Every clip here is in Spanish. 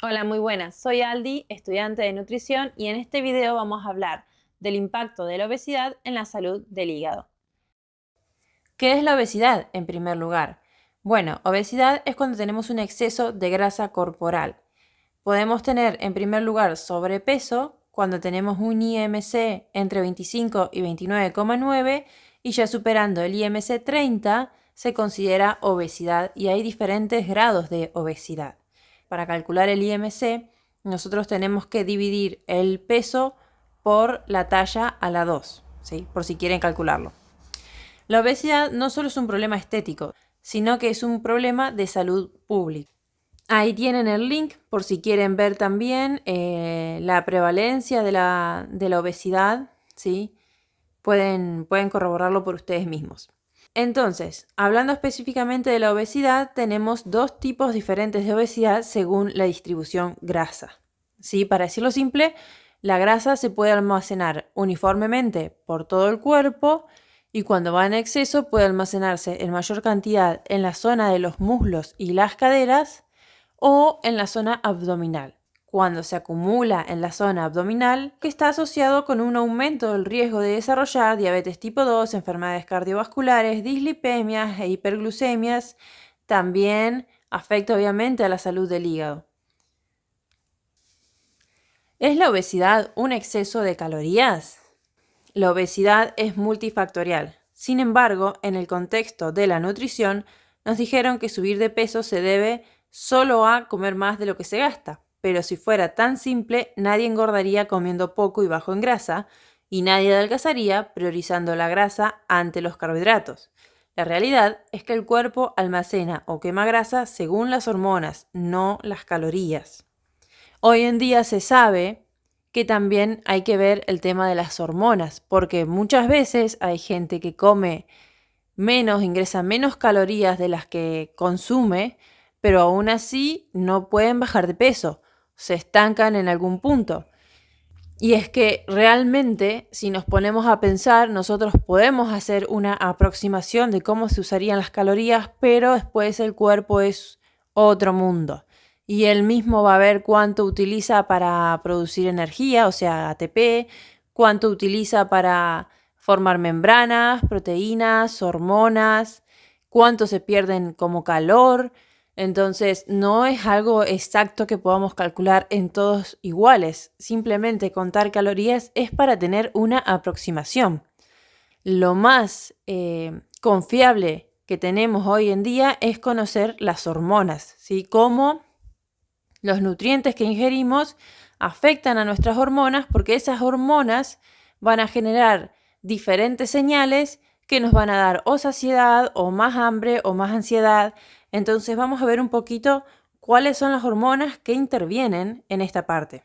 Hola, muy buenas. Soy Aldi, estudiante de nutrición, y en este video vamos a hablar del impacto de la obesidad en la salud del hígado. ¿Qué es la obesidad, en primer lugar? Bueno, obesidad es cuando tenemos un exceso de grasa corporal. Podemos tener, en primer lugar, sobrepeso cuando tenemos un IMC entre 25 y 29,9 y ya superando el IMC 30 se considera obesidad y hay diferentes grados de obesidad. Para calcular el IMC, nosotros tenemos que dividir el peso por la talla a la 2, ¿sí? Por si quieren calcularlo. La obesidad no solo es un problema estético, sino que es un problema de salud pública. Ahí tienen el link por si quieren ver también la prevalencia de la obesidad, ¿sí? Pueden corroborarlo por ustedes mismos. Entonces, hablando específicamente de la obesidad, tenemos dos tipos diferentes de obesidad según la distribución grasa. ¿Sí? Para decirlo simple, la grasa se puede almacenar uniformemente por todo el cuerpo y cuando va en exceso puede almacenarse en mayor cantidad en la zona de los muslos y las caderas o en la zona abdominal. Cuando se acumula en la zona abdominal, que está asociado con un aumento del riesgo de desarrollar diabetes tipo 2, enfermedades cardiovasculares, dislipemias e hiperglucemias, también afecta obviamente a la salud del hígado. ¿Es la obesidad un exceso de calorías? La obesidad es multifactorial. Sin embargo, en el contexto de la nutrición, nos dijeron que subir de peso se debe solo a comer más de lo que se gasta. Pero si fuera tan simple, nadie engordaría comiendo poco y bajo en grasa, y nadie adelgazaría priorizando la grasa ante los carbohidratos. La realidad es que el cuerpo almacena o quema grasa según las hormonas, no las calorías. Hoy en día se sabe que también hay que ver el tema de las hormonas, porque muchas veces hay gente que come menos, ingresa menos calorías de las que consume, pero aún así no pueden bajar de peso, se estancan en algún punto. Y es que realmente, si nos ponemos a pensar, nosotros podemos hacer una aproximación de cómo se usarían las calorías, pero después el cuerpo es otro mundo. Y él mismo va a ver cuánto utiliza para producir energía, o sea, ATP, cuánto utiliza para formar membranas, proteínas, hormonas, cuánto se pierden como calor. Entonces, no es algo exacto que podamos calcular en todos iguales. Simplemente contar calorías es para tener una aproximación. Lo más confiable que tenemos hoy en día es conocer las hormonas, ¿sí? Cómo los nutrientes que ingerimos afectan a nuestras hormonas, porque esas hormonas van a generar diferentes señales que nos van a dar o saciedad, o más hambre, o más ansiedad. Entonces vamos a ver un poquito cuáles son las hormonas que intervienen en esta parte.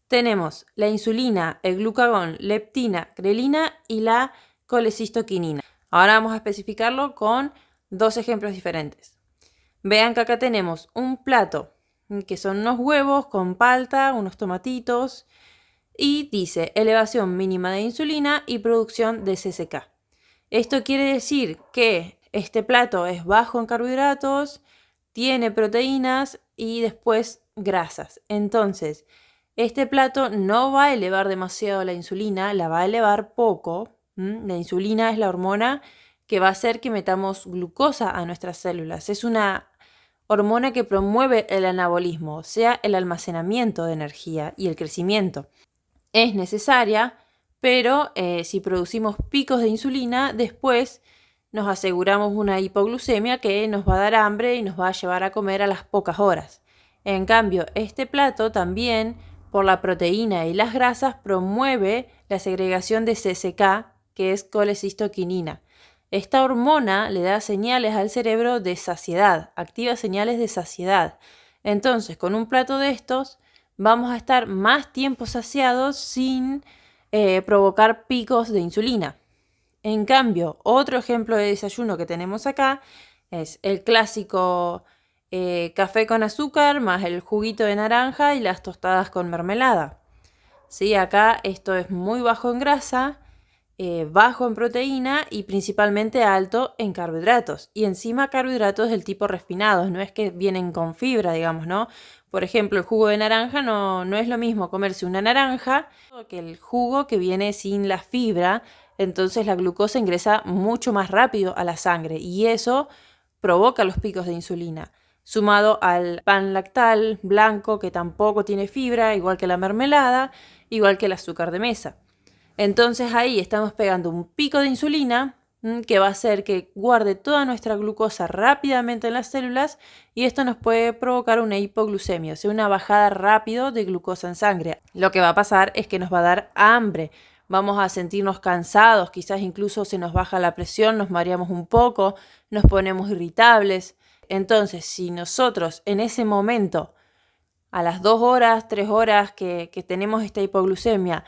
Tenemos la insulina, el glucagón, leptina, grelina y la colecistoquinina. Ahora vamos a especificarlo con dos ejemplos diferentes. Vean que acá tenemos un plato que son unos huevos con palta, unos tomatitos, y dice elevación mínima de insulina y producción de CCK. Esto quiere decir que este plato es bajo en carbohidratos, tiene proteínas y después grasas. Entonces, este plato no va a elevar demasiado la insulina, la va a elevar poco. La insulina es la hormona que va a hacer que metamos glucosa a nuestras células. Es una hormona que promueve el anabolismo, o sea, el almacenamiento de energía y el crecimiento. Es necesaria, pero si producimos picos de insulina, después nos aseguramos una hipoglucemia que nos va a dar hambre y nos va a llevar a comer a las pocas horas. En cambio, este plato también, por la proteína y las grasas, promueve la segregación de CCK, que es colecistoquinina. Esta hormona le da señales al cerebro de saciedad, activa señales de saciedad. Entonces, con un plato de estos, vamos a estar más tiempo saciados sin provocar picos de insulina. En cambio, otro ejemplo de desayuno que tenemos acá es el clásico café con azúcar más el juguito de naranja y las tostadas con mermelada. ¿Sí? Acá esto es muy bajo en grasa, bajo en proteína y principalmente alto en carbohidratos. Y encima carbohidratos del tipo refinados, no es que vienen con fibra, digamos, ¿no? Por ejemplo, el jugo de naranja no es lo mismo comerse una naranja que el jugo que viene sin la fibra. Entonces la glucosa ingresa mucho más rápido a la sangre y eso provoca los picos de insulina. Sumado al pan lactal blanco que tampoco tiene fibra, igual que la mermelada, igual que el azúcar de mesa. Entonces ahí estamos pegando un pico de insulina que va a hacer que guarde toda nuestra glucosa rápidamente en las células y esto nos puede provocar una hipoglucemia, o sea, una bajada rápida de glucosa en sangre. Lo que va a pasar es que nos va a dar hambre, vamos a sentirnos cansados, quizás incluso se nos baja la presión, nos mareamos un poco, nos ponemos irritables. Entonces, si nosotros en ese momento, a las 2 horas, 3 horas que tenemos esta hipoglucemia,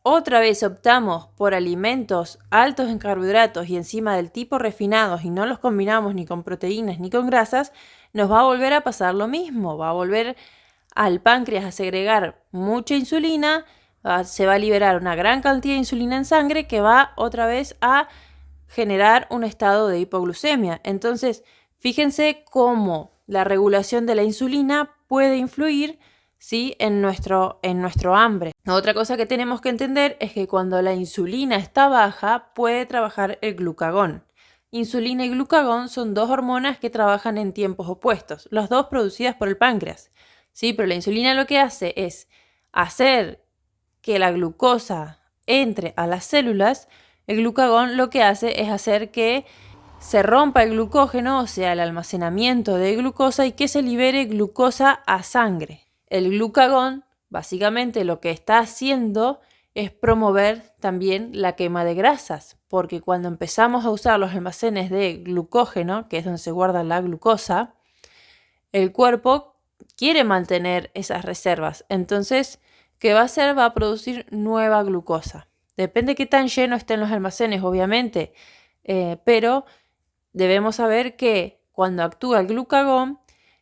otra vez optamos por alimentos altos en carbohidratos y encima del tipo refinados y no los combinamos ni con proteínas ni con grasas, nos va a volver a pasar lo mismo, va a volver al páncreas a segregar mucha insulina, se va a liberar una gran cantidad de insulina en sangre que va otra vez a generar un estado de hipoglucemia. Entonces, fíjense cómo la regulación de la insulina puede influir, ¿sí?, en nuestro hambre. Otra cosa que tenemos que entender es que cuando la insulina está baja, puede trabajar el glucagón. Insulina y glucagón son dos hormonas que trabajan en tiempos opuestos, las dos producidas por el páncreas. Sí, pero la insulina lo que hace es hacer que la glucosa entre a las células. El glucagón lo que hace es hacer que se rompa el glucógeno, o sea, el almacenamiento de glucosa y que se libere glucosa a sangre. El glucagón, básicamente lo que está haciendo es promover también la quema de grasas, porque cuando empezamos a usar los almacenes de glucógeno, que es donde se guarda la glucosa, el cuerpo quiere mantener esas reservas. Entonces, ¿qué va a hacer? Va a producir nueva glucosa. Depende de qué tan lleno estén los almacenes, obviamente, pero debemos saber que cuando actúa el glucagón,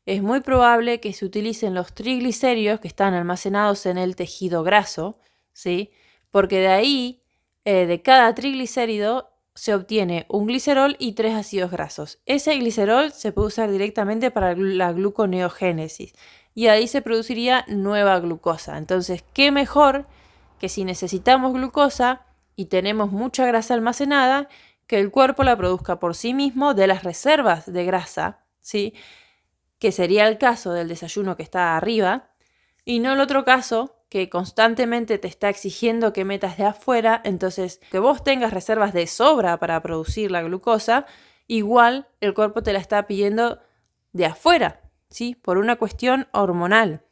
es muy probable que se utilicen los triglicéridos que están almacenados en el tejido graso, ¿sí? Porque de ahí, de cada triglicérido, se obtiene un glicerol y 3 ácidos grasos. Ese glicerol se puede usar directamente para la gluconeogénesis y ahí se produciría nueva glucosa. Entonces, ¿qué mejor que si necesitamos glucosa y tenemos mucha grasa almacenada, que el cuerpo la produzca por sí mismo de las reservas de grasa, ¿sí?, que sería el caso del desayuno que está arriba, y no el otro caso que constantemente te está exigiendo que metas de afuera. Entonces, que vos tengas reservas de sobra para producir la glucosa, igual el cuerpo te la está pidiendo de afuera, ¿sí?, por una cuestión hormonal.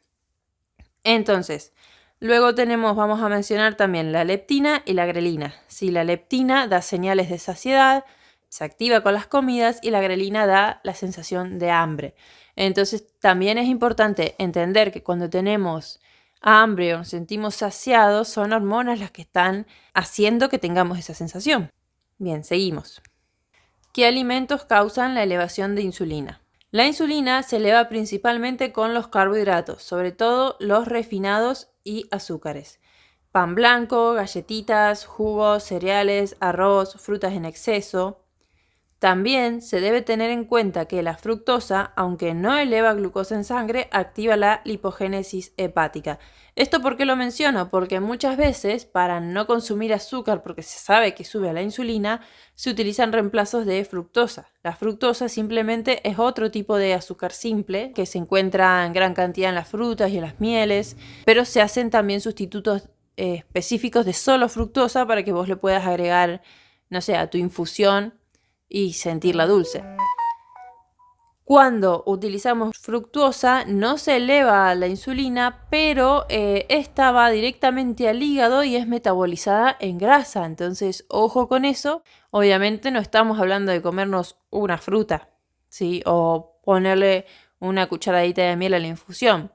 Entonces, luego vamos a mencionar también la leptina y la grelina. Sí, la leptina da señales de saciedad, se activa con las comidas y la grelina da la sensación de hambre. Entonces, también es importante entender que cuando tenemos hambre o nos sentimos saciados, son hormonas las que están haciendo que tengamos esa sensación. Bien, seguimos. ¿Qué alimentos causan la elevación de insulina? La insulina se eleva principalmente con los carbohidratos, sobre todo los refinados y azúcares. Pan blanco, galletitas, jugos, cereales, arroz, frutas en exceso. También se debe tener en cuenta que la fructosa, aunque no eleva glucosa en sangre, activa la lipogénesis hepática. ¿Esto por qué lo menciono? Porque muchas veces, para no consumir azúcar, porque se sabe que sube a la insulina, se utilizan reemplazos de fructosa. La fructosa simplemente es otro tipo de azúcar simple que se encuentra en gran cantidad en las frutas y en las mieles, pero se hacen también sustitutos específicos de solo fructosa para que vos le puedas agregar, no sé, a tu infusión y sentirla dulce. Cuando utilizamos fructosa no se eleva la insulina, pero esta va directamente al hígado y es metabolizada en grasa. Entonces, ojo con eso. Obviamente no estamos hablando de comernos una fruta, ¿sí?, o ponerle una cucharadita de miel a la infusión.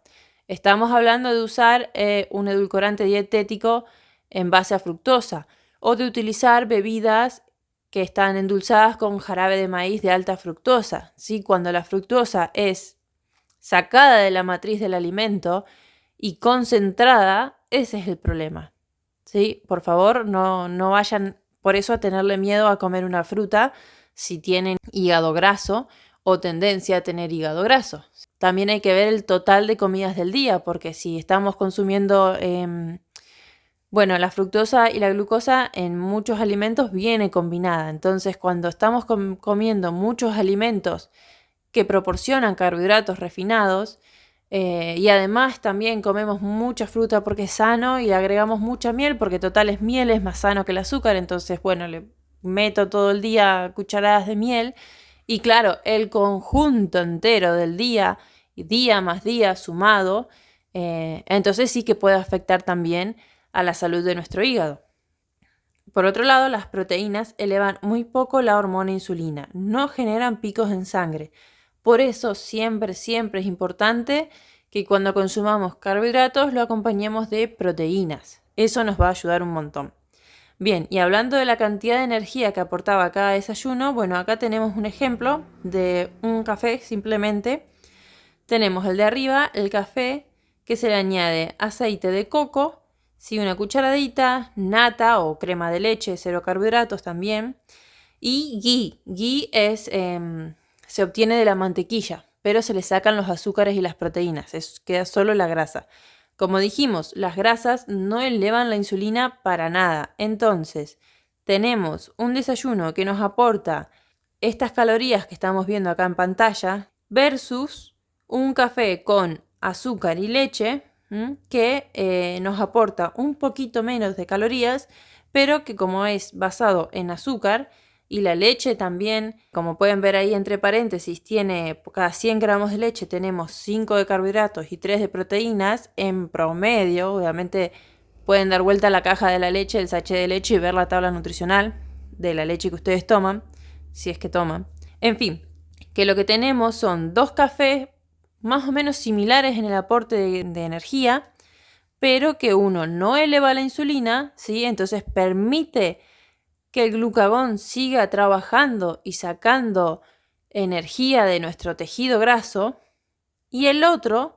Estamos hablando de usar un edulcorante dietético en base a fructosa o de utilizar bebidas que están endulzadas con jarabe de maíz de alta fructosa, ¿sí? Cuando la fructosa es sacada de la matriz del alimento y concentrada, ese es el problema, ¿sí? Por favor, no vayan por eso a tenerle miedo a comer una fruta si tienen hígado graso o tendencia a tener hígado graso. También hay que ver el total de comidas del día, porque si estamos consumiendo, la fructosa y la glucosa en muchos alimentos viene combinada. Entonces, cuando estamos comiendo muchos alimentos que proporcionan carbohidratos refinados, y además también comemos mucha fruta porque es sano y agregamos mucha miel porque total es miel, es más sano que el azúcar, entonces le meto todo el día cucharadas de miel y claro, el conjunto entero del día más día sumado, entonces sí que puede afectar también a la salud de nuestro hígado. Por otro lado, las proteínas elevan muy poco la hormona insulina, no generan picos en sangre. Por eso siempre es importante que cuando consumamos carbohidratos lo acompañemos de proteínas. Eso nos va a ayudar un montón. Bien, y hablando de la cantidad de energía que aportaba cada desayuno, acá tenemos un ejemplo de un café simplemente. Tenemos el de arriba, el café, que se le añade aceite de coco, una cucharadita, nata o crema de leche, 0 carbohidratos también, y ghee. Ghee se obtiene de la mantequilla, pero se le sacan los azúcares y las proteínas, queda solo la grasa. Como dijimos, las grasas no elevan la insulina para nada. Entonces, tenemos un desayuno que nos aporta estas calorías que estamos viendo acá en pantalla versus un café con azúcar y leche que nos aporta un poquito menos de calorías, pero que como es basado en azúcar, y la leche también, como pueden ver ahí entre paréntesis, tiene cada 100 gramos de leche tenemos 5 de carbohidratos y 3 de proteínas en promedio. Obviamente pueden dar vuelta a la caja de la leche, el sachet de leche y ver la tabla nutricional de la leche que ustedes toman, si es que toman. En fin, que lo que tenemos son 2 cafés más o menos similares en el aporte de energía, pero que uno no eleva la insulina, ¿sí? Entonces permite que el glucagón siga trabajando y sacando energía de nuestro tejido graso, y el otro,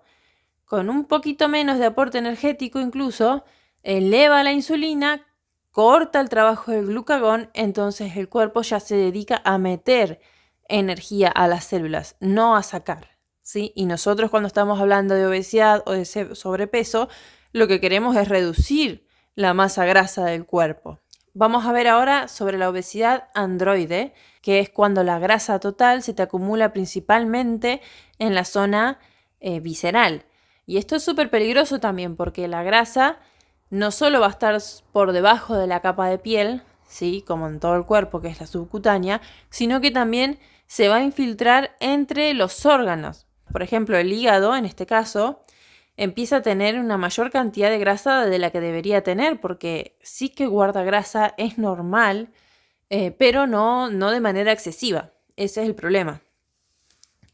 con un poquito menos de aporte energético incluso, eleva la insulina, corta el trabajo del glucagón, entonces el cuerpo ya se dedica a meter energía a las células, no a sacar, ¿sí? Y nosotros cuando estamos hablando de obesidad o de sobrepeso, lo que queremos es reducir la masa grasa del cuerpo. Vamos a ver ahora sobre la obesidad androide, que es cuando la grasa total se te acumula principalmente en la zona visceral. Y esto es súper peligroso también porque la grasa no solo va a estar por debajo de la capa de piel, ¿sí? Como en todo el cuerpo, que es la subcutánea, sino que también se va a infiltrar entre los órganos. Por ejemplo, el hígado, en este caso, empieza a tener una mayor cantidad de grasa de la que debería tener, porque sí que guarda grasa, es normal, pero no de manera excesiva. Ese es el problema.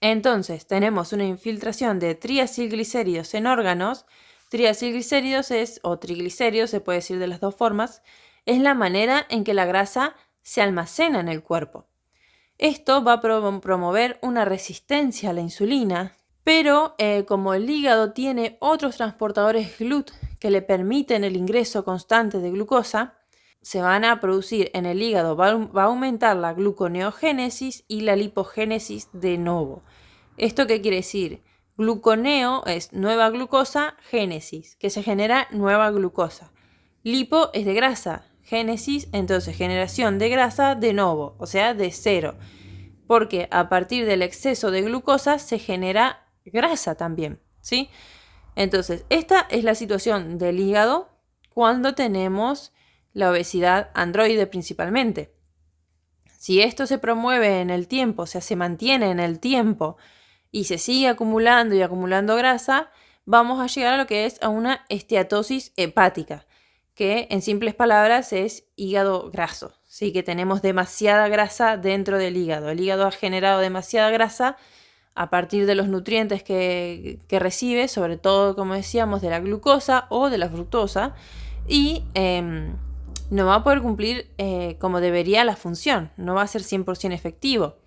Entonces, tenemos una infiltración de triacilglicéridos en órganos. Triacilglicéridos o triglicéridos, se puede decir de las dos formas, es la manera en que la grasa se almacena en el cuerpo. Esto va a promover una resistencia a la insulina, pero como el hígado tiene otros transportadores GLUT que le permiten el ingreso constante de glucosa, se van a producir en el hígado, va a aumentar la gluconeogénesis y la lipogénesis de novo. ¿Esto qué quiere decir? Gluconeo es nueva glucosa, génesis, que se genera nueva glucosa. Lipo es de grasa, génesis, entonces generación de grasa de novo, o sea, de cero. Porque a partir del exceso de glucosa se genera grasa también, ¿sí? Entonces, esta es la situación del hígado cuando tenemos la obesidad androide principalmente. Si esto se promueve en el tiempo, o sea, se mantiene en el tiempo y se sigue acumulando y acumulando grasa, vamos a llegar a lo que es a una esteatosis hepática, que en simples palabras es hígado graso, ¿sí? Que tenemos demasiada grasa dentro del hígado. El hígado ha generado demasiada grasa a partir de los nutrientes que recibe, sobre todo, como decíamos, de la glucosa o de la fructosa, y no va a poder cumplir como debería la función, no va a ser 100% efectivo.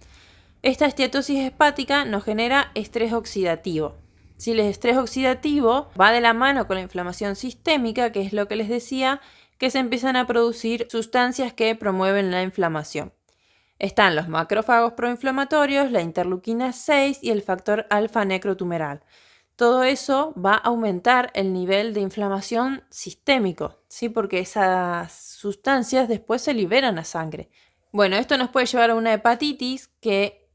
Esta esteatosis hepática nos genera estrés oxidativo. Si el estrés oxidativo va de la mano con la inflamación sistémica, que es lo que les decía, que se empiezan a producir sustancias que promueven la inflamación. Están los macrófagos proinflamatorios, la interleuquina 6 y el factor alfa necrotumoral. Todo eso va a aumentar el nivel de inflamación sistémico, ¿sí? Porque esas sustancias después se liberan a sangre. Bueno, esto nos puede llevar a una hepatitis, que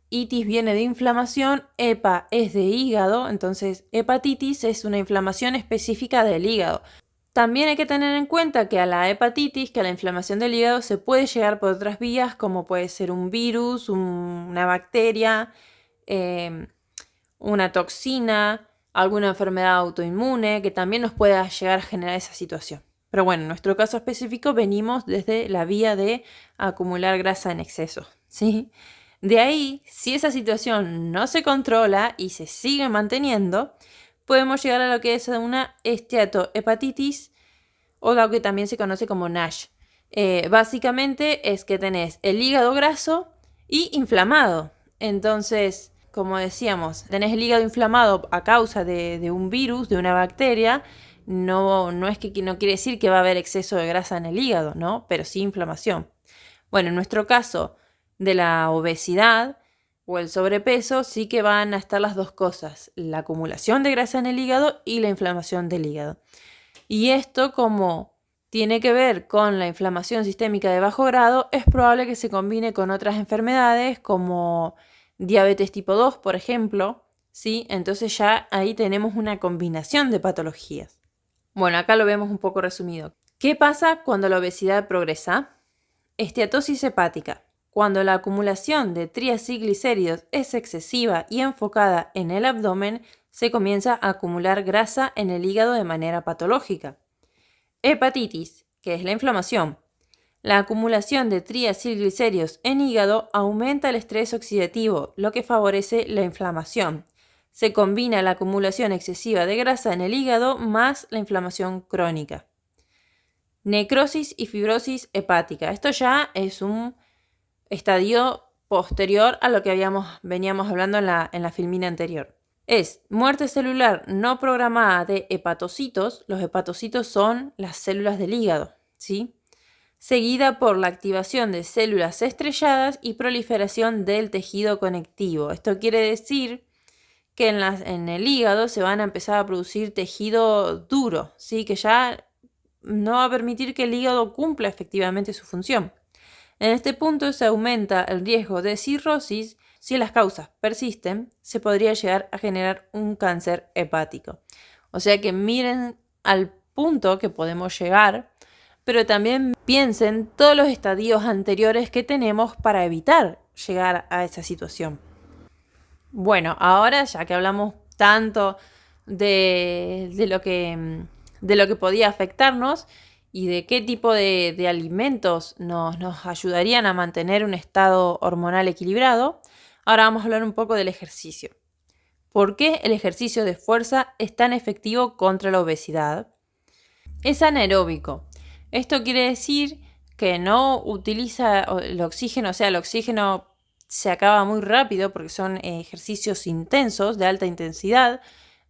itis viene de inflamación, hepa es de hígado, entonces hepatitis es una inflamación específica del hígado. También hay que tener en cuenta que a la hepatitis, que a la inflamación del hígado se puede llegar por otras vías, como puede ser un virus, una bacteria, una toxina, alguna enfermedad autoinmune, que también nos pueda llegar a generar esa situación. Pero bueno, en nuestro caso específico venimos desde la vía de acumular grasa en exceso, ¿sí? De ahí, si esa situación no se controla y se sigue manteniendo, podemos llegar a lo que es una esteatohepatitis, o lo que también se conoce como NASH. Básicamente es que tenés el hígado graso y inflamado. Entonces, como decíamos, tenés el hígado inflamado a causa de un virus, de una bacteria. No es que no quiere decir que va a haber exceso de grasa en el hígado, ¿no? Pero sí inflamación. Bueno, en nuestro caso de la obesidad o el sobrepeso, sí que van a estar las dos cosas, la acumulación de grasa en el hígado y la inflamación del hígado. Y esto, como tiene que ver con la inflamación sistémica de bajo grado, es probable que se combine con otras enfermedades como diabetes tipo 2, por ejemplo, ¿sí? Entonces ya ahí tenemos una combinación de patologías. Bueno, acá lo vemos un poco resumido. ¿Qué pasa cuando la obesidad progresa? Esteatosis hepática. Cuando la acumulación de triacilglicéridos es excesiva y enfocada en el abdomen, se comienza a acumular grasa en el hígado de manera patológica. Hepatitis, que es la inflamación. La acumulación de triacilglicéridos en hígado aumenta el estrés oxidativo, lo que favorece la inflamación. Se combina la acumulación excesiva de grasa en el hígado más la inflamación crónica. Necrosis y fibrosis hepática. Esto ya es un estadio posterior a lo que veníamos hablando en la filmina anterior. Es muerte celular no programada de hepatocitos. Los hepatocitos son las células del hígado, ¿sí? Seguida por la activación de células estrelladas y proliferación del tejido conectivo. Esto quiere decir que en el hígado se van a empezar a producir tejido duro, ¿sí? Que ya no va a permitir que el hígado cumpla efectivamente su función. En este punto se aumenta el riesgo de cirrosis. Si las causas persisten, se podría llegar a generar un cáncer hepático. O sea que miren al punto que podemos llegar, pero también piensen todos los estadios anteriores que tenemos para evitar llegar a esa situación. Bueno, ahora ya que hablamos tanto de lo que podía afectarnos y de qué tipo de alimentos nos ayudarían a mantener un estado hormonal equilibrado, ahora vamos a hablar un poco del ejercicio. ¿Por qué el ejercicio de fuerza es tan efectivo contra la obesidad? Es anaeróbico. Esto quiere decir que no utiliza el oxígeno, o sea, el oxígeno se acaba muy rápido porque son ejercicios intensos, de alta intensidad,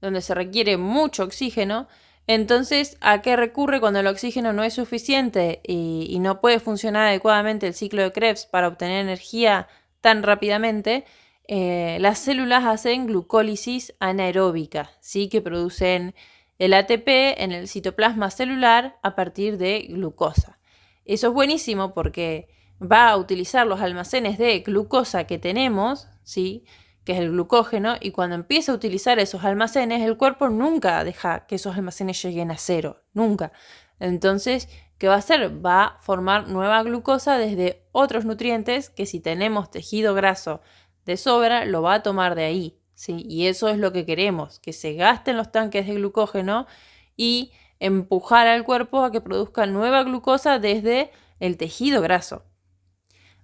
donde se requiere mucho oxígeno. Entonces, ¿a qué recurre cuando el oxígeno no es suficiente y no puede funcionar adecuadamente el ciclo de Krebs para obtener energía tan rápidamente? Las células hacen glucólisis anaeróbica, ¿sí? Que producen el ATP en el citoplasma celular a partir de glucosa. Eso es buenísimo porque va a utilizar los almacenes de glucosa que tenemos, ¿sí? Que es el glucógeno, y cuando empieza a utilizar esos almacenes, el cuerpo nunca deja que esos almacenes lleguen a cero, nunca. Entonces, ¿qué va a hacer? Va a formar nueva glucosa desde otros nutrientes que, si tenemos tejido graso de sobra, lo va a tomar de ahí, ¿sí? Y eso es lo que queremos, que se gasten los tanques de glucógeno y empujar al cuerpo a que produzca nueva glucosa desde el tejido graso.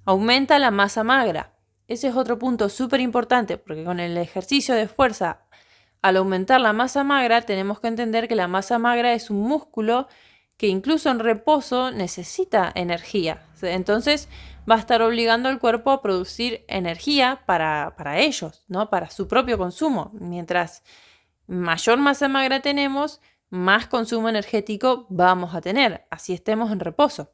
Aumenta la masa magra. Ese es otro punto súper importante, porque con el ejercicio de fuerza, al aumentar la masa magra, tenemos que entender que la masa magra es un músculo que incluso en reposo necesita energía. Entonces va a estar obligando al cuerpo a producir energía para ellos, ¿no? Para su propio consumo. Mientras mayor masa magra tenemos, más consumo energético vamos a tener, así estemos en reposo.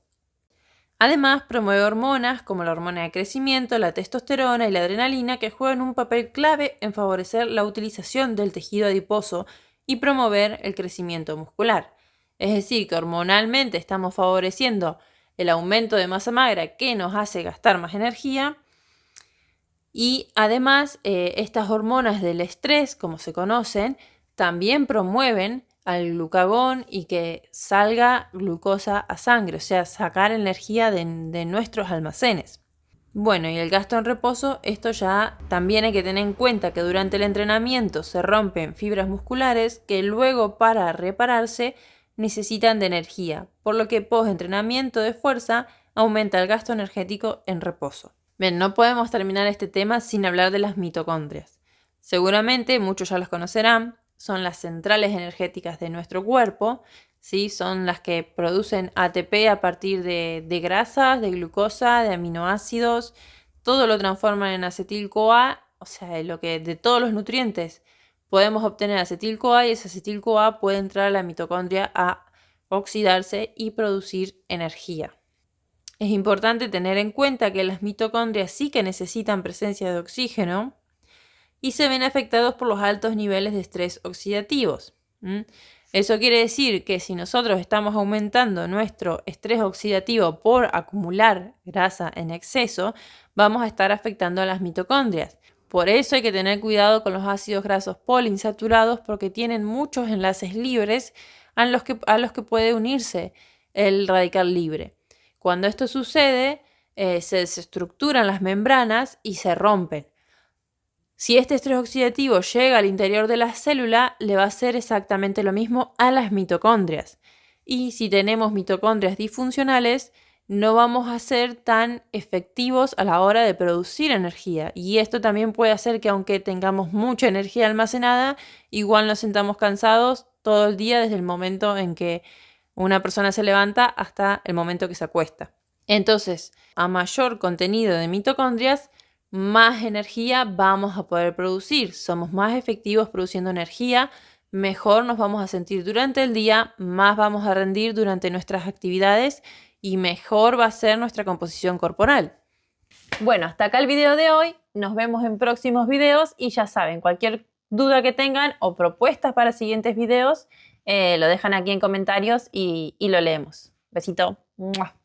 Además, promueve hormonas como la hormona de crecimiento, la testosterona y la adrenalina que juegan un papel clave en favorecer la utilización del tejido adiposo y promover el crecimiento muscular. Es decir, que hormonalmente estamos favoreciendo el aumento de masa magra que nos hace gastar más energía. Y además, estas hormonas del estrés, como se conocen, también promueven al glucagón y que salga glucosa a sangre, o sea, sacar energía de nuestros almacenes. Bueno, y el gasto en reposo, esto ya también hay que tener en cuenta que durante el entrenamiento se rompen fibras musculares que luego para repararse necesitan de energía, por lo que post-entrenamiento de fuerza aumenta el gasto energético en reposo. Bien, no podemos terminar este tema sin hablar de las mitocondrias. Seguramente muchos ya las conocerán, son las centrales energéticas de nuestro cuerpo, ¿sí? Son las que producen ATP a partir de grasas, de glucosa, de aminoácidos, todo lo transforman en acetil-CoA, o sea, de todos los nutrientes podemos obtener acetil-CoA y ese acetil-CoA puede entrar a la mitocondria a oxidarse y producir energía. Es importante tener en cuenta que las mitocondrias sí que necesitan presencia de oxígeno y se ven afectados por los altos niveles de estrés oxidativos. Eso quiere decir que si nosotros estamos aumentando nuestro estrés oxidativo por acumular grasa en exceso, vamos a estar afectando a las mitocondrias. Por eso hay que tener cuidado con los ácidos grasos poliinsaturados porque tienen muchos enlaces libres a los que puede unirse el radical libre. Cuando esto sucede, se desestructuran las membranas y se rompen. Si este estrés oxidativo llega al interior de la célula, le va a hacer exactamente lo mismo a las mitocondrias. Y si tenemos mitocondrias disfuncionales, no vamos a ser tan efectivos a la hora de producir energía. Y esto también puede hacer que aunque tengamos mucha energía almacenada, igual nos sintamos cansados todo el día desde el momento en que una persona se levanta hasta el momento que se acuesta. Entonces, a mayor contenido de mitocondrias, más energía vamos a poder producir. Somos más efectivos produciendo energía, mejor nos vamos a sentir durante el día, más vamos a rendir durante nuestras actividades y mejor va a ser nuestra composición corporal. Bueno, hasta acá el video de hoy. Nos vemos en próximos videos y ya saben, cualquier duda que tengan o propuestas para siguientes videos, lo dejan aquí en comentarios y lo leemos. Besito. ¡Mua!